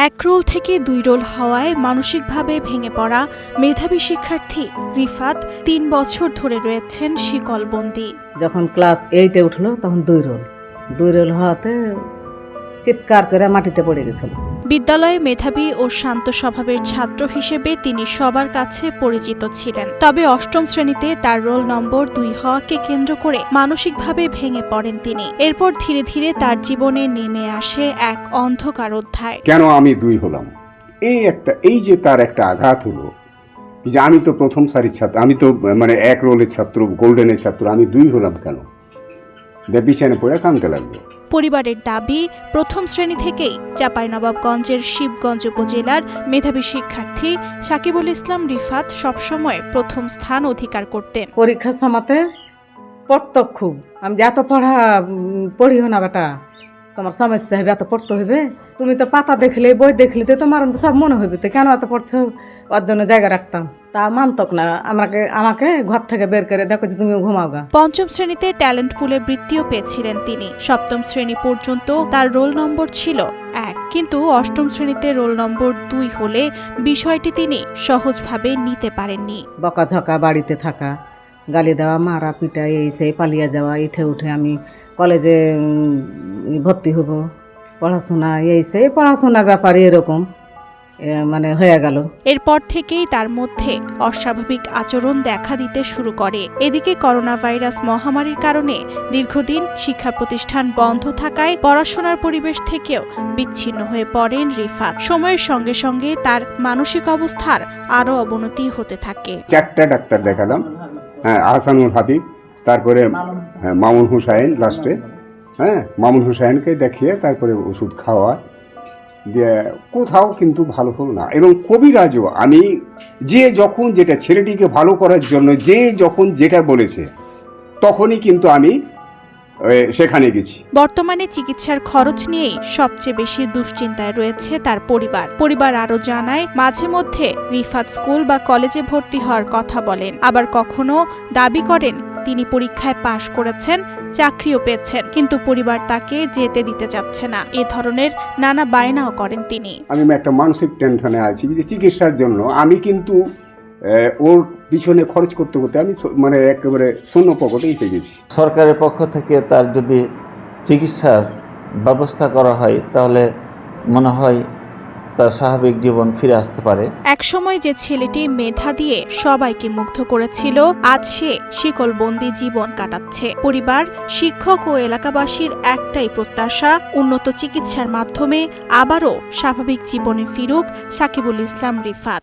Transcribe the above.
এক রোল থেকে দুই রোল হওয়ায় মানসিকভাবে ভেঙে পড়া মেধাবী শিক্ষার্থী রিফাত ৩ বছর ধরে রয়েছেন শিকলবন্দি। যখন ক্লাস 8-এ উঠলো তখন দুই রোল হওয়াতে চিৎকার করে মাটিতে পড়ে গেছিল। বিদ্যালয়ে মেধাবী ও শান্ত স্বভাবের ছাত্র হিসেবে তিনি সবার কাছে পরিচিত ছিলেন। তবে অষ্টম শ্রেণীতে তার রোল নম্বর 2 হওয়াকে কেন্দ্র করে মানসিকভাবে ভেঙে পড়েন তিনি। এরপর ধীরে ধীরে তার জীবনে নেমে আসে এক অন্ধকার অধ্যায়। কেন আমি 2 হলাম, এই যে তার একটা আঘাত হলো যে আমি তো প্রথম সারির ছাত্র, আমি তো মানে 1 রোলের ছাত্র, গোল্ডেনের ছাত্র, আমি 2 হলাম কেন? বিছানে পড়ে কাঁদতে লাগলো। পরিবারের দাবি, প্রথম শ্রেণী থেকেই চাঁপাইনবাবগঞ্জের শিবগঞ্জ উপজেলার মেধাবী শিক্ষার্থী সাকিবুল ইসলাম রিফাত সবসময় প্রথম স্থান অধিকার করতেন। পরীক্ষার সময়তে পড়তো খুব। আমি যে এত পড়িও না বেটা, তোমার সমস্যা হবে, এত পড়তে হইবে, তুমি তো পাতা দেখলে বই দেখলে তো তোমার সব মনে হইবে, তো কেন এত পড়ছো? ওর জন্য জায়গা রাখতাম, তা মানতক না। আমাকে ঘর থেকে বের করে দেখো যে তুমিও ঘুমাওগা। পঞ্চম শ্রেণীতে ট্যালেন্ট পুলে বৃত্তিও পেয়েছিলেন তিনি। সপ্তম শ্রেণী পর্যন্ত তার রোল নম্বর ছিল 1, কিন্তু অষ্টম শ্রেণীতে রোল নম্বর 2 হলে বিষয়টি তিনি সহজভাবে নিতে পারেননি। বকাঝকা, বাড়িতে থাকা, গালি দেওয়া, মারা পিটা, এই সেই পালিয়ে যাওয়া, উঠে আমি কলেজে ভর্তি হব, পড়াশোনার ব্যাপারে এরকম মানে হয়ে গেল। এরপর থেকেই তার মধ্যে অস্বাভাবিক আচরণ দেখা দিতে শুরু করে। এদিকে করোনা ভাইরাস মহামারীর কারণে দীর্ঘদিন শিক্ষা প্রতিষ্ঠান বন্ধ থাকায় পড়াশোনার পরিবেশ থেকেও বিচ্ছিন্ন হয়ে পড়েন রিফাত। সময়ের সঙ্গে সঙ্গে তার মানসিক অবস্থার আরও অবনতি হতে থাকে। 4টা ডাক্তার দেখালাম, আহসানুল হাবিব, তারপরে মামুন হুসাইন, লাস্টে মামুন হুসাইনকে দেখিয়ে তারপরে ওষুধ খাওয়া দিয়ে কোথাও কিন্তু ভালো হলো না। এবং কবিরাজও আমি যখন যেটা ছেলেটিকে ভালো করার জন্য যখন যেটা বলেছে তখনই কিন্তু আমি সেখানে গেছি। বর্তমানে চিকিৎসার খরচ নিয়েই সবচেয়ে বেশি দুশ্চিন্তায় রয়েছে তার পরিবার আরও জানায়, মাঝে মধ্যে রিফাত স্কুল বা কলেজে ভর্তি হওয়ার কথা বলেন, আবার কখনো দাবি করেন তিনি পরীক্ষায় পাশ করেছেন, চাকরিও পেয়েছেন, কিন্তু পরিবার তাকে যেতে দিতে চাচ্ছে না। এ ধরনের নানা বায়নাও করেন তিনি। আমি একটা মানসিক টেনশনে আছি যে চিকিৎসার জন্য আমি কিন্তু ওর পিছনে খরচ করতে করতে আমি মানে একেবারে শূন্য পকেটেই পেয়ে গেছি। সরকারের পক্ষ থেকে তার যদি চিকিৎসার ব্যবস্থা করা হয় তাহলে মনে হয় তার স্বাভাবিক জীবন ফিরে আসতে পারে। একসময় যে ছেলেটি মেধা দিয়ে সবাইকে মুগ্ধ করেছিল, আজ সে শিকলবন্দি জীবন কাটাচ্ছে। পরিবার, শিক্ষক ও এলাকাবাসীর একটাই প্রত্যাশা, উন্নত চিকিৎসার মাধ্যমে আবারও স্বাভাবিক জীবনে ফিরুক সাকিবুল ইসলাম রিফাত।